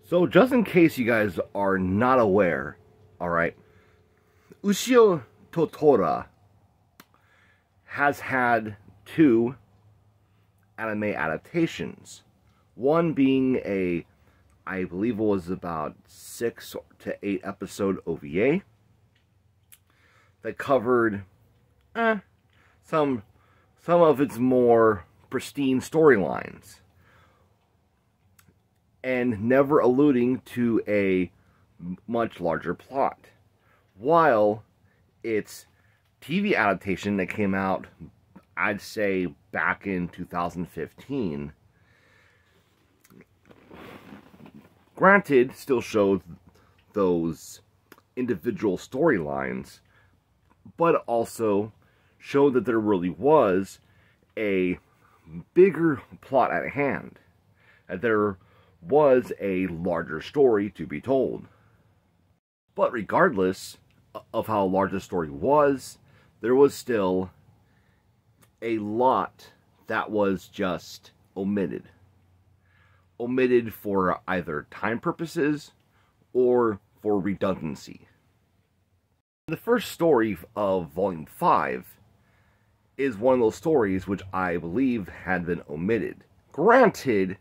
So, just in case you guys are not aware, alright, Ushio to Tora has had 2 anime adaptations. One being I believe it was about 6 to 8 episode OVA that covered some of its more pristine storylines, and never alluding to a much larger plot. While its TV adaptation that came out, I'd say back in 2015, granted, still showed those individual storylines, but also showed that there really was a bigger plot at hand, that there was a larger story to be told. But regardless of how large the story was, there was still a lot that was just omitted. Omitted for either time purposes or for redundancy. The first story of Volume 5 is one of those stories which I believe had been omitted. Granted,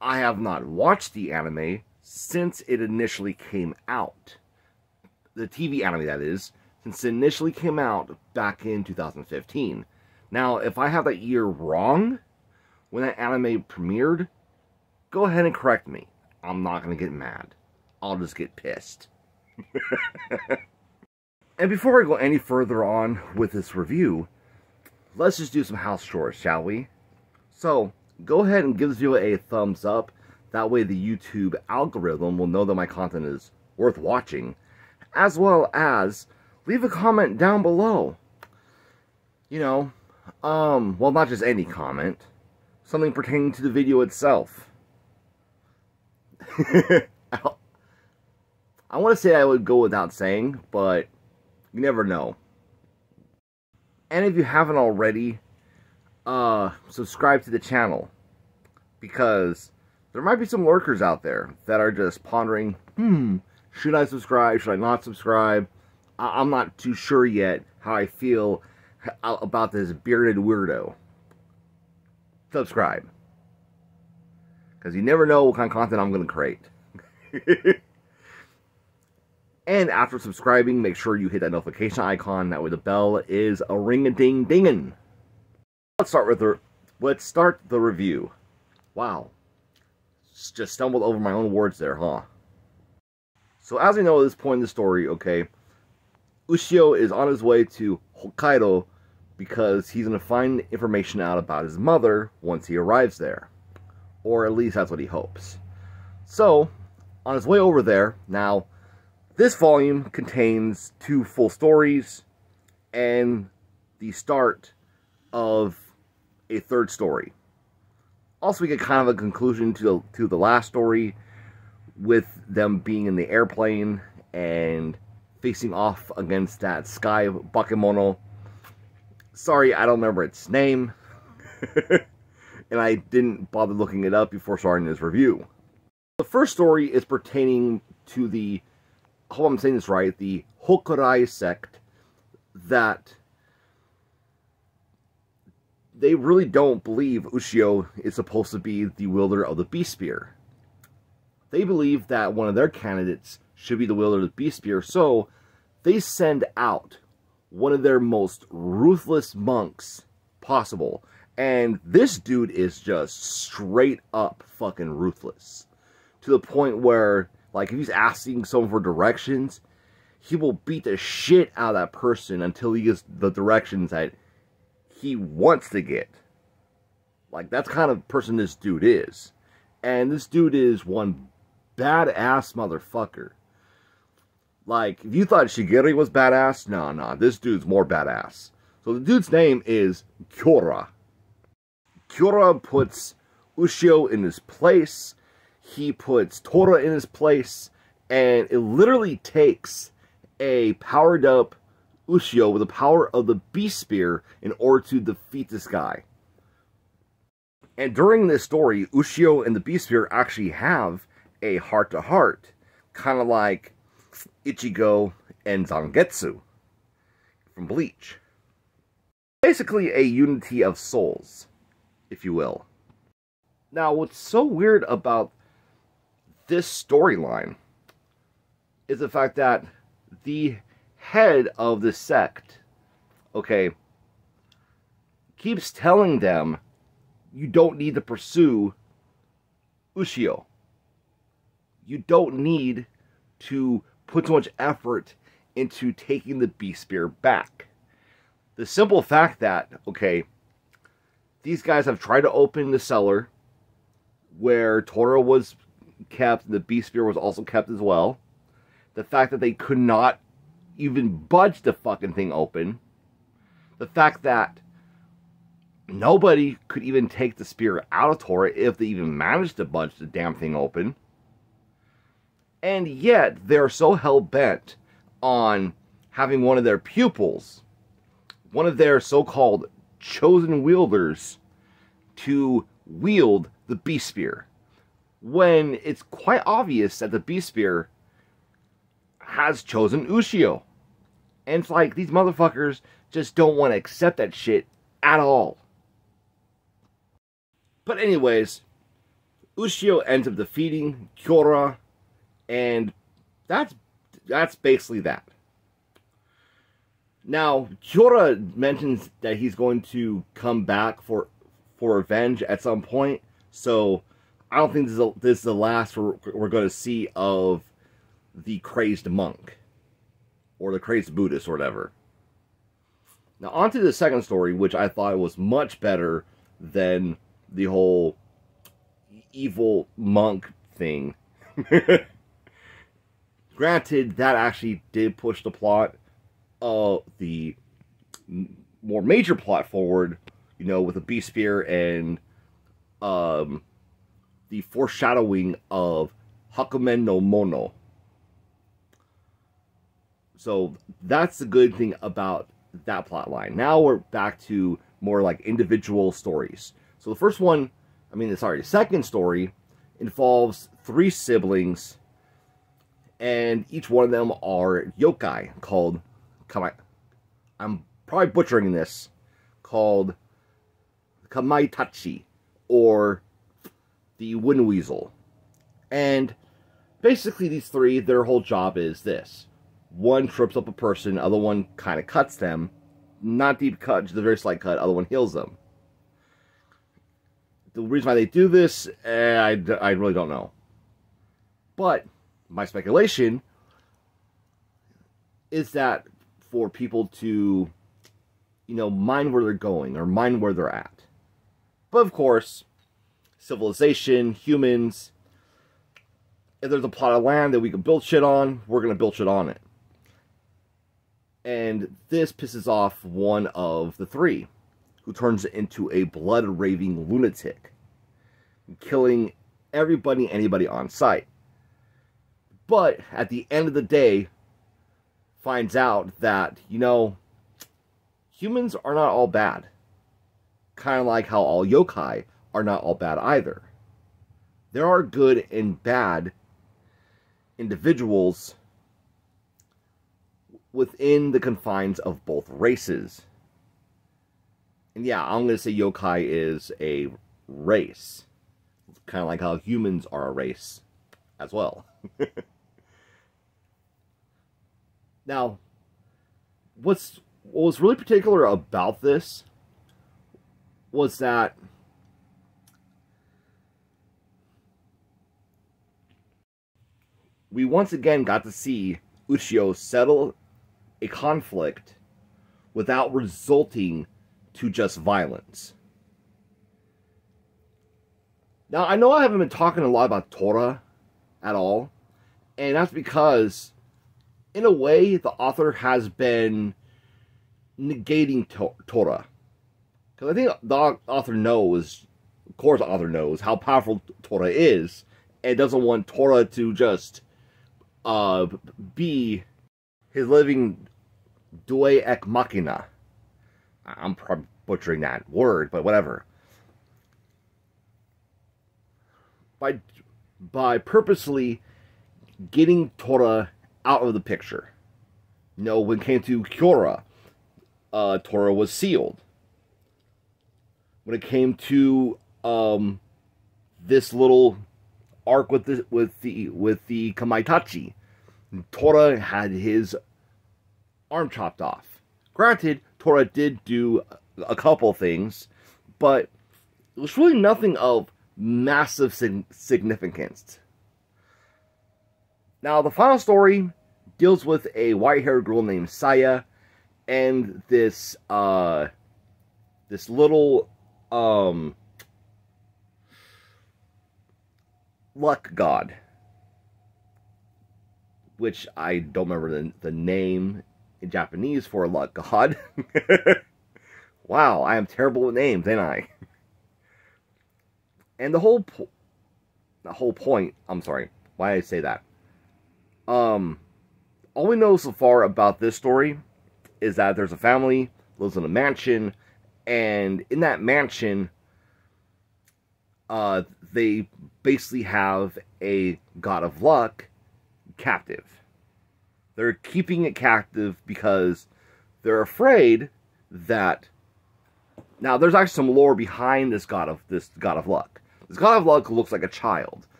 I have not watched the anime since it initially came out. The TV anime, that is, since it initially came out back in 2015. Now, if I have that year wrong, when that anime premiered, go ahead and correct me. I'm not going to get mad. I'll just get pissed. And before I go any further on with this review, let's just do some house chores, shall we? So, go ahead and give this video a thumbs up. That way the YouTube algorithm will know that my content is worth watching. As well as, leave a comment down below. You know, well, not just any comment. Something pertaining to the video itself. I want to say I would go without saying, but you never know. And if you haven't already, subscribe to the channel. Because there might be some lurkers out there that are just pondering, should I subscribe, should I not subscribe? I'm not too sure yet how I feel about this bearded weirdo. Subscribe. Because you never know what kind of content I'm going to create. And after subscribing, make sure you hit that notification icon. That way the bell is a ring-a-ding-dingin'. Let's start the review. Wow. Just stumbled over my own words there, huh? So as we know at this point in the story, okay, Ushio is on his way to Hokkaido because he's going to find information out about his mother once he arrives there. Or at least that's what he hopes. So, on his way over there, now, this volume contains 2 full stories and the start of a 3rd story. Also, we get kind of a conclusion to the last story with them being in the airplane and facing off against that sky Bakemono. Sorry, I don't remember its name. And I didn't bother looking it up before starting this review. The first story is pertaining to the, I hope I'm saying this right, the Hokurai sect, that they really don't believe Ushio is supposed to be the wielder of the Beast Spear. They believe that one of their candidates should be the wielder of the Beast Spear, so they send out one of their most ruthless monks possible. And this dude is just straight up fucking ruthless. To the point where, like, if he's asking someone for directions, he will beat the shit out of that person until he gets the directions that he wants to get. Like, that's the kind of person this dude is. And this dude is one badass motherfucker. Like, if you thought Shigure was badass, no, this dude's more badass. So the dude's name is Kyoura. Kyoura puts Ushio in his place, he puts Tora in his place, and it literally takes a powered up Ushio with the power of the Beast Spear in order to defeat this guy. And during this story, Ushio and the Beast Spear actually have a heart-to-heart, kind of like Ichigo and Zangetsu from Bleach. Basically a unity of souls, if you will. Now, what's so weird about this storyline is the fact that the head of the sect, okay, keeps telling them you don't need to pursue Ushio. You don't need to put so much effort into taking the Beast Spear back. The simple fact that, okay, these guys have tried to open the cellar where Tora was kept, the Beast Spear was also kept as well. The fact that they could not even budge the fucking thing open. The fact that nobody could even take the spear out of Tora if they even managed to budge the damn thing open. And yet, they're so hell-bent on having one of their pupils, one of their so-called chosen wielders, to wield the Beast Spear, when it's quite obvious that the Beast Spear has chosen Ushio. And it's like, these motherfuckers just don't want to accept that shit at all. But anyways, Ushio ends up defeating Kyoura, and that's basically that. Now, Kyoura mentions that he's going to come back for revenge at some point, so I don't think this is the last we're going to see of the crazed monk, or the crazed Buddhist, or whatever. Now, on to the second story, which I thought was much better than the whole evil monk thing. Granted, that actually did push the plot of the more major plot forward, you know, with the Beast Spear and the foreshadowing of Hakumen no Mono. So that's the good thing about that plot line. Now we're back to more like individual stories. So the first one, the second story involves 3 siblings, and each one of them are yokai called I'm probably butchering this, called Kamaitachi, or the Wind Weasel. And basically these 3, their whole job is this. One trips up a person, other one kind of cuts them. Not deep cut, just a very slight cut, other one heals them. The reason why they do this, I really don't know. But my speculation is that for people to, mind where they're going, or mind where they're at. But of course, civilization, humans, if there's a plot of land that we can build shit on, we're going to build shit on it. And this pisses off one of the 3, who turns into a blood-raving lunatic, killing everybody, anybody on sight. But at the end of the day, finds out that, humans are not all bad. Kind of like how all yokai are not all bad either. There are good and bad individuals within the confines of both races. And yeah, I'm going to say yokai is a race. Kind of like how humans are a race as well. Now, what was really particular about this was that we once again got to see Ushio settle a conflict without resulting to just violence. Now, I know I haven't been talking a lot about Tora at all, and that's because, in a way, the author has been negating Tora. Because I think the author knows, of course the author knows, how powerful Tora is, and doesn't want Tora to just be his living Deus ex machina. I'm probably butchering that word, but whatever. by purposely getting Tora out of the picture. You know, when it came to Kyoura, Tora was sealed. When it came to this little arc with the Kamaitachi, Tora had his arm chopped off. Granted, Tora did do a couple things, but it was really nothing of massive significance. Now, the final story deals with a white-haired girl named Saya and this little luck god, which I don't remember the name in Japanese for a luck god. Wow, I am terrible with names, ain't I? And the whole point, I'm sorry, why did I say that? All we know so far about this story is that there's a family, lives in a mansion, and in that mansion, they basically have a god of luck captive. They're keeping it captive because they're afraid that... Now, there's actually some lore behind this god of luck. This god of luck looks like a child.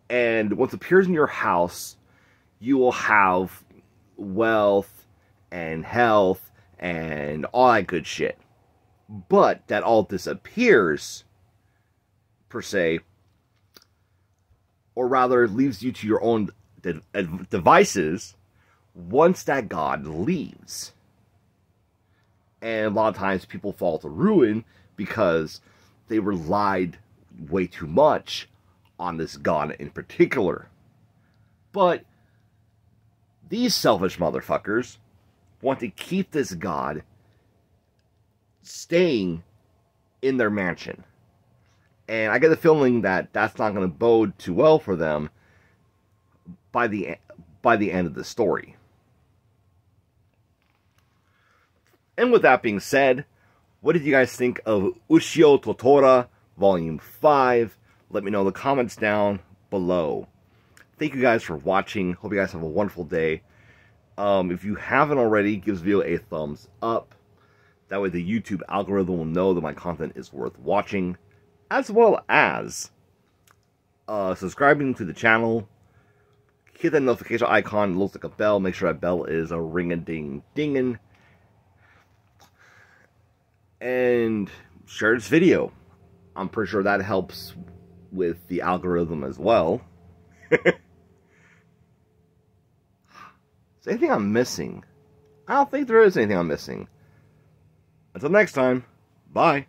And once it appears in your house, you will have wealth and health and all that good shit. But that all disappears, per se, or rather leaves you to your own devices once that god leaves. And a lot of times people fall to ruin because they relied way too much on this god in particular. But these selfish motherfuckers want to keep this god staying in their mansion. And I get the feeling that that's not going to bode too well for them by the end of the story. And with that being said, what did you guys think of Ushio to Tora Volume 5? Let me know in the comments down below. Thank you guys for watching. Hope you guys have a wonderful day. If you haven't already, give this video a thumbs up. That way the YouTube algorithm will know that my content is worth watching. As well as subscribing to the channel. Hit that notification icon. It looks like a bell. Make sure that bell is a ring-a-ding-dingin'. And share this video. I'm pretty sure that helps with the algorithm as well. Is there anything I'm missing? I don't think there is anything I'm missing. Until next time, bye.